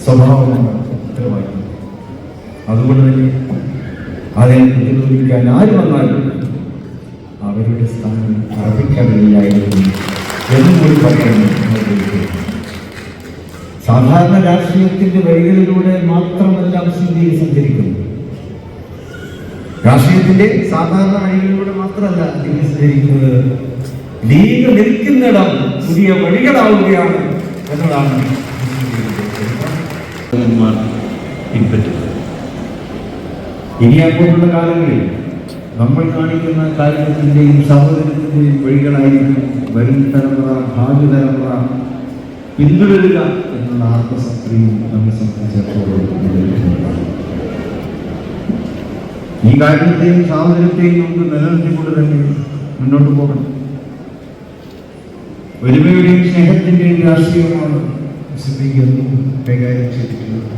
സ്വഭാവങ്ങൾ ഉത്തരവാദിത്തം. അതുകൊണ്ട് തന്നെ അതിനെ പ്രതിരോധിക്കാൻ ആര് വന്നാലും അവരുടെ സ്ഥാനം അർപ്പിക്കാതില്ലായിരുന്നു എന്നും കൂടി പറയുന്നു. സാധാരണ രാഷ്ട്രീയത്തിന്റെ വഴികളിലൂടെ മാത്രമല്ല മുസ്ലിം ലീഗ് സഞ്ചരിക്കുന്നു. രാഷ്ട്രീയത്തിന്റെ സാധാരണ വഴികളിലൂടെ മാത്രമല്ല ലീഗ് സഞ്ചരിക്കുന്നത്. ലീഗ് നിൽക്കുന്നിടം പുതിയ വഴികളാവുകയാണ് എന്നതാണ് പിൻപറ്റുന്നത്. ഇനി അങ്ങോട്ടുള്ള കാലങ്ങളിൽ നമ്മൾ കാണിക്കുന്ന കാര്യത്തിന്റെയും സഹോദരത്തിന്റെയും വഴികളായിരിക്കും വരും തലമുറ, ഭാവി തലമുറ പിന്തുടരുക എന്നുള്ള ആത്മസക്തിയും നമ്മെ സംബന്ധിച്ചിടത്തോളം ഈ കാര്യത്തെയും സാഹചര്യത്തെയും നമുക്ക് നിലനിർത്തിക്കൊണ്ട് തന്നെ മുന്നോട്ട് പോകണം. ഒരുമയുടെയും സ്നേഹത്തിന്റെയും രാഷ്ട്രീയമാണ് മുസ്ലിം ലീഗ് എന്നും കൈകാര്യം ചെയ്തിട്ടുള്ളത്.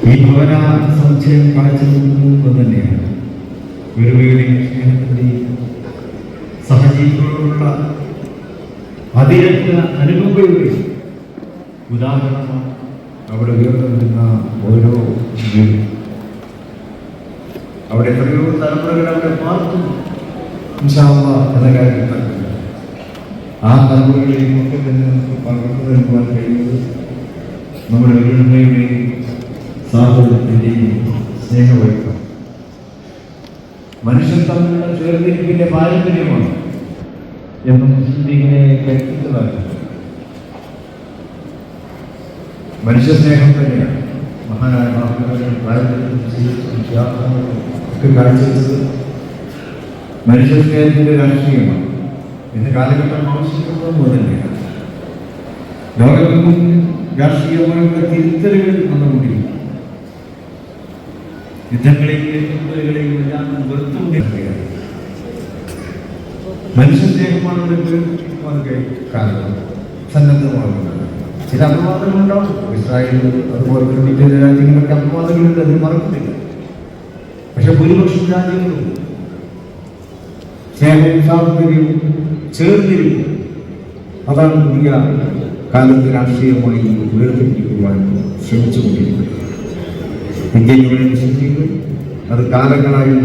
ഈ ഭവന സമുച്ചയം കാഴ്ചവെക്കുന്നത് തന്നെയാണ് ഒരുമയുടെയും സ്നേഹത്തിന്റെയും സഹജീവികളോടുള്ള അതിരറ്റ അനുകമ്പയുടെ ഉദാഹരണമാണ് അവിടെ ഉയർന്നു വരുന്ന ഓരോ വീടും. അവിടെ എത്രയോ തലമുറകൾ അവിടെ പാർക്കും എന്ന കാര്യത്തിൽ ആ തലമുറകളിലേക്ക് ഒക്കെ തന്നെ നമുക്ക് പകർന്നു നൽകുവാൻ കഴിയുന്നത് നമ്മുടെ ഒരുമയുടെയും സാഹോദര്യത്തിന്റെയും സ്നേഹവൈക്കം മനുഷ്യൻ തമ്മിലുള്ള ചേർന്നിരിപ്പിന്റെ പാരമ്പര്യമാണ് എന്ന് മുസ്ലിം ലീഗിനെ കരുതുന്നതാണ്. മനുഷ്യ സ്നേഹം തന്നെയാണ് മഹാനായ ഒക്കെ കാഴ്ചവെച്ചത്. മനുഷ്യ സ്നേഹത്തിന്റെ രാഷ്ട്രീയമാണ് ഇന്ന് കാലഘട്ടം ആവശ്യപ്പെടുന്നത് തന്നെയാണ്. ലോകമെങ്ങും രാഷ്ട്രീയമായുള്ള തിരുത്തലുകൾ വന്നുകൊണ്ടിരിക്കും. യുദ്ധങ്ങളെയും ഏറ്റുമുട്ടലുകളെയും എല്ലാം വെറുത്തുകൊണ്ടിരിക്കുകയാണ്. മനുഷ്യ സ്നേഹമാണ് കാലം സന്നദ്ധമാകുന്നത്. ചില അപവാദങ്ങളുണ്ടാവും. ഇസ്രായേൽ അതുപോലെ തന്നെ രാജ്യങ്ങളൊക്കെ അപവാദങ്ങളുണ്ട്, അതിന് മറക്കുന്നില്ല. പക്ഷെ ഭൂരിപക്ഷം രാജ്യങ്ങളും സ്നേഹവും സാഹോദര്യവും ചേർന്നിരിക്കും. അതാണ് പുതിയ കാലത്ത് രാഷ്ട്രീയമായി ഉയർത്തിപ്പിടിക്കുവാൻ ശ്രമിച്ചുകൊണ്ടിരിക്കുന്നത്. ഇന്ത്യൻ യൂണിയൻ മുസ്ലിം ലീഗ് അത് കാലങ്ങളായി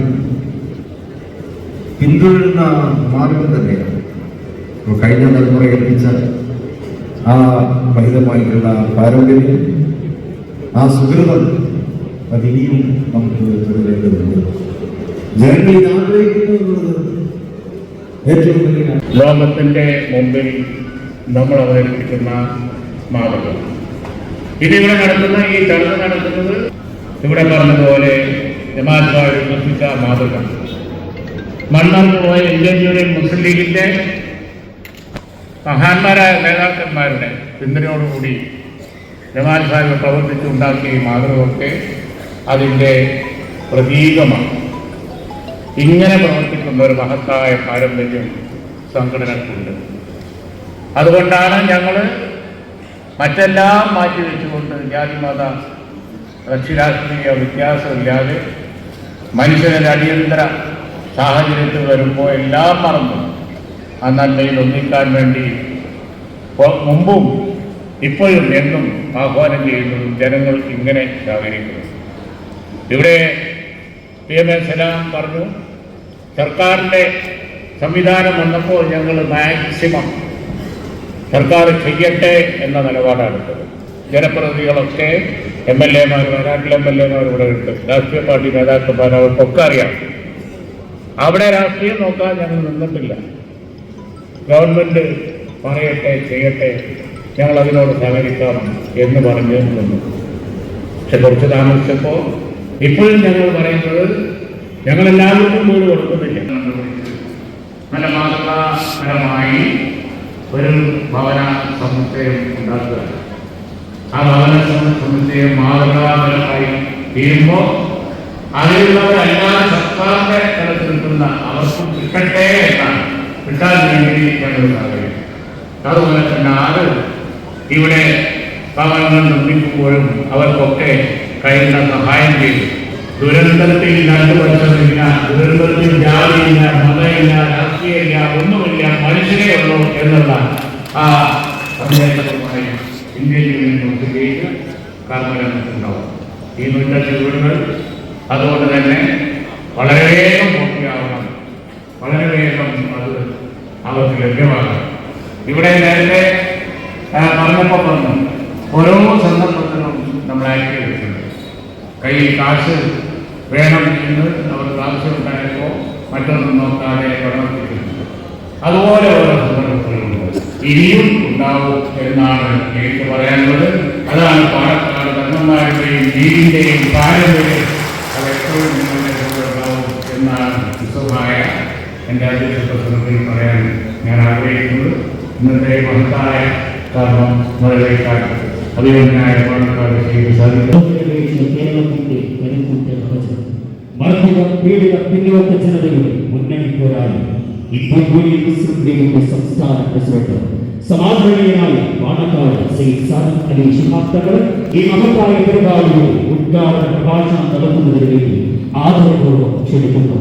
പിന്തുടരുന്ന മാർഗം തന്നെയാണ്. കഴിഞ്ഞ തലമുറ ഏൽപ്പിച്ച ആ മഹിതമായിട്ടുള്ള പാരമ്പര്യം, ആ സുഹൃതം അതിനിയും നമുക്ക് തുടരേണ്ടതുണ്ട്. ജനങ്ങൾ ഇത് ആഗ്രഹിക്കുന്നു എന്നുള്ളത് ഏറ്റവും വലിയ ലോകത്തിന്റെ മുമ്പിൽ നമ്മൾ അവതരിപ്പിക്കുന്ന മാതൃക. ഇതിവിടെ നടത്തുന്ന ഈ ചർച്ച നടത്തുന്നത് ഇവിടെ പറഞ്ഞതുപോലെ ജമാഅത്ത് വികസിച്ച മാതൃക മണ്ണാർന്നു പോയ ഇന്ത്യൻ യൂണിയൻ മുസ്ലിം ലീഗിന്റെ മഹാന്മാരായ നേതാക്കന്മാരുടെ പിന്തുണയോടുകൂടി ജമാഅത്ത് സാഹിബ് പ്രവർത്തിച്ചുണ്ടാക്കിയ ഈ മാതൃകയൊക്കെ അതിൻ്റെ പ്രതീകമാണ്. ഇങ്ങനെ പ്രവർത്തിക്കുന്ന ഒരു മഹത്തായ പാരമ്പര്യം സംഘടനക്കുണ്ട്. അതുകൊണ്ടാണ് ഞങ്ങൾ മറ്റെല്ലാം മാറ്റിവെച്ചുകൊണ്ട് ജാതിമത കക്ഷിരാഷ്ട്രീയ വ്യത്യാസമില്ലാതെ മനുഷ്യനൊരു അടിയന്തര സാഹചര്യത്തിൽ വരുമ്പോൾ എല്ലാം മറന്നു ആ നന്മയിൽ ഒന്നിക്കാൻ വേണ്ടി മുമ്പും ഇപ്പോഴും എന്നും ആഹ്വാനം ചെയ്യുന്നതും ജനങ്ങൾ ഇങ്ങനെ സഹകരിക്കുന്നു. ഇവിടെ PM സലാം പറഞ്ഞു, സർക്കാരിൻ്റെ സംവിധാനം വന്നപ്പോൾ ഞങ്ങൾ മാക്സിമം സർക്കാർ ചെയ്യട്ടെ എന്ന നിലപാടെടുത്തത്. ജനപ്രതിനിധികളൊക്കെ MLA-മാർ, വയനാട്ടിലെ MLA-മാർ ഇവിടെ ഉണ്ട്, രാഷ്ട്രീയ പാർട്ടി നേതാക്കന്മാർ, അവർക്കൊക്കെ അറിയാം. അവിടെ രാഷ്ട്രീയം നോക്കാൻ ഞങ്ങൾ നിന്നിട്ടില്ല. ഗവൺമെൻറ് പറയട്ടെ, ചെയ്യട്ടെ, ഞങ്ങൾ അതിനോട് സഹകരിക്കാം എന്ന് പറഞ്ഞു നിന്നു. പക്ഷെ കുറച്ച് താമസിച്ചപ്പോൾ ഇപ്പോഴും ഞങ്ങൾ പറയുന്നത് ഞങ്ങളെല്ലാവർക്കും വീട് കൊടുക്കുന്നില്ല. നല്ല മാതൃകാപരമായി ഒരു ഭവന സമുച്ചയം ഉണ്ടാക്കുക. ആ ഭവന സമുച്ചയം മാതൃകാപരമായി തീരുമ്പോൾ അതിലുള്ളവരെല്ലാം സർക്കാരിന്റെ തലത്തിൽ നിൽക്കുന്ന അവർക്കും കിട്ടട്ടെ എന്നാണ്, കിട്ടാൻ വേണ്ടി ഞങ്ങൾ ആഗ്രഹിക്കും. അതുപോലെ തന്നെ ആര് ഇവിടെ ഭവനങ്ങൾ നിർമ്മിക്കുമ്പോഴും അവർക്കൊക്കെ കഴിയുന്ന സഹായം ചെയ്തു. ദുരന്തത്തിൽ 2 വർഷമില്ല, ദുരന്തത്തിൽ ജാതിയില്ല, മതമില്ല, രാഷ്ട്രീയമില്ല, ഒന്നുമില്ല, മനുഷ്യരേ ഉള്ളൂ എന്നുള്ള ആ സന്ദേശവുമായി ഇന്ത്യൻ യൂണിയൻ മുസ്ലിം കർമ്മരംഗത്തുണ്ടാവും. ഈ 105 വീടുകൾ അതുകൊണ്ട് തന്നെ വളരെ വേഗം പൂർത്തിയാവണം, വളരെ വേഗം അത് അവർക്ക് ലഭ്യമാകണം. ഇവിടെ നേരത്തെ പറഞ്ഞപ്പോൾ പറഞ്ഞു, ഓരോ സന്ദർഭത്തിലും നമ്മൾ ആക്ടി എടുക്കുന്നുണ്ട്. കയ്യിൽ കാശ് വേണം എന്ന് അവർക്ക് ആവശ്യമുണ്ടായപ്പോൾ മറ്റൊന്നും നോക്കാതെ പ്രവർത്തിക്കുന്നുണ്ട്. അതുപോലെ ഓരോ സന്ദർഭത്തിലുണ്ട്, ഇനിയും ഉണ്ടാവും എന്നാണ് എനിക്ക് പറയാനുള്ളത്. അതാണ് പാലക്കാട് ധർമ്മന്മാരുടെയും വീടിൻ്റെയും പാരമ്പര്യം. അത് എപ്പോഴും നിങ്ങളുടെ കൂടെ ഉണ്ടാവും എന്നാണ് വിശുദ്ധമായ എൻ്റെ അധ്യക്ഷ പ്രസംഗത്തിൽ പറയാൻ ഞാൻ ആഗ്രഹിക്കുന്നത്. ഇന്നത്തെ മഹത്തായ കർമ്മം മുതലേക്കാൻ അഭിമന്യനായ പാലക്കാട് ചെയ്ത് സാധിക്കും. കേരളത്തിന്റെ മർദ്ദിത പീഡിത പിന്നോക്ക ജനതയുടെ മുന്നണി പോരാളി ഇന്ത്യൻ യൂണിയൻ മുസ്ലിം ലീഗിന്റെ സംസ്ഥാന പ്രസിഡന്റ് സമാദരണീയനായ പാണക്കാട് ശ്രീ സാദിഖ് അലി ശിഹാബ് തങ്ങൾ ഈ മഹത്തായ പരിപാടിയുടെ ഉദ്ഘാടന പ്രഭാഷണം നടത്തുന്നതിന് വേണ്ടി ആദരപൂർവ്വം ക്ഷണിക്കുന്നു.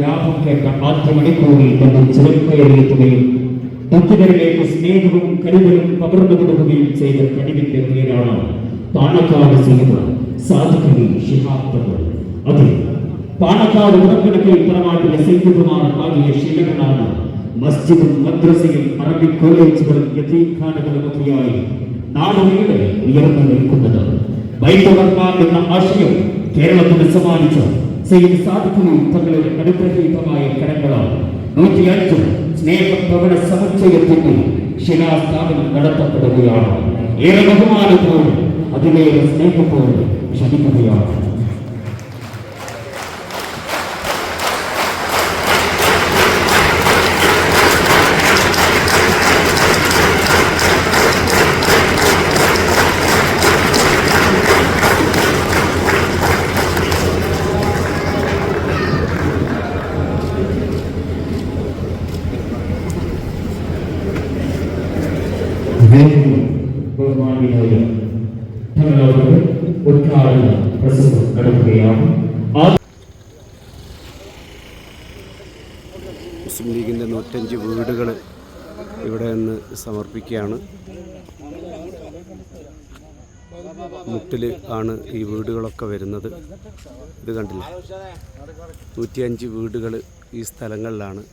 ലാഭം കേട്ട ആദ്യ മണിക്കൂറിൽ തന്നെ ചിറക്കയറിയെത്തുകയും ദുഃഖിതരിലേക്ക് സ്നേഹവും കരുതലും പകർന്നു കൊടുക്കുകയും ചെയ്ത കഴിവിന്റെ പേരാണ് പാണക്കാട് സീത സാദിഖ് അലി ശിഹാബ് തങ്ങൾ. അതെ, പാണക്കാട് ഉടക്കണക്കിൽ തറവാട്ടിലെ സൈനികമാർ ആകിയ ശിലകളാണ് മസ്ജിദും മദ്രസയും അറബിക് കോളേജുകളും യതീംഖാനകളുമൊക്കെയായി നാടുനീളെ ഉയർന്നു നിൽക്കുന്നത്. ബൈത്തുൽ എന്ന ആശയം കേരളത്തിന് സമ്മാനിച്ച സയ്യിദ് സാദിഖ് അലി തങ്ങളുടെ അനുഗ്രഹീതമായ കരങ്ങളാൽ 105 സ്നേഹഭവന സമുച്ചയത്തിന്റെ ശിലാസ്ഥാപനം നടത്തപ്പെടുകയാണ്. ഏറെ ബഹുമാനത്തോടെ അതിലേറെ സ്നേഹത്തോടെ ക്ഷണിക്കുകയാണ്. ബഹുമാനിയായ തങ്ങളുടെ ഉദ്ഘാടന പ്രസംഗം നടത്തുകയാണ്. മുസ്ലിം ലീഗിൻ്റെ 105 വീടുകൾ ഇവിടെ നിന്ന് സമർപ്പിക്കുകയാണ്. മുട്ടിൽ ആണ് ഈ വീടുകളൊക്കെ വരുന്നത്. ഇത് കണ്ടില്ലേ, 105 വീടുകൾ ഈ സ്ഥലങ്ങളിലാണ്.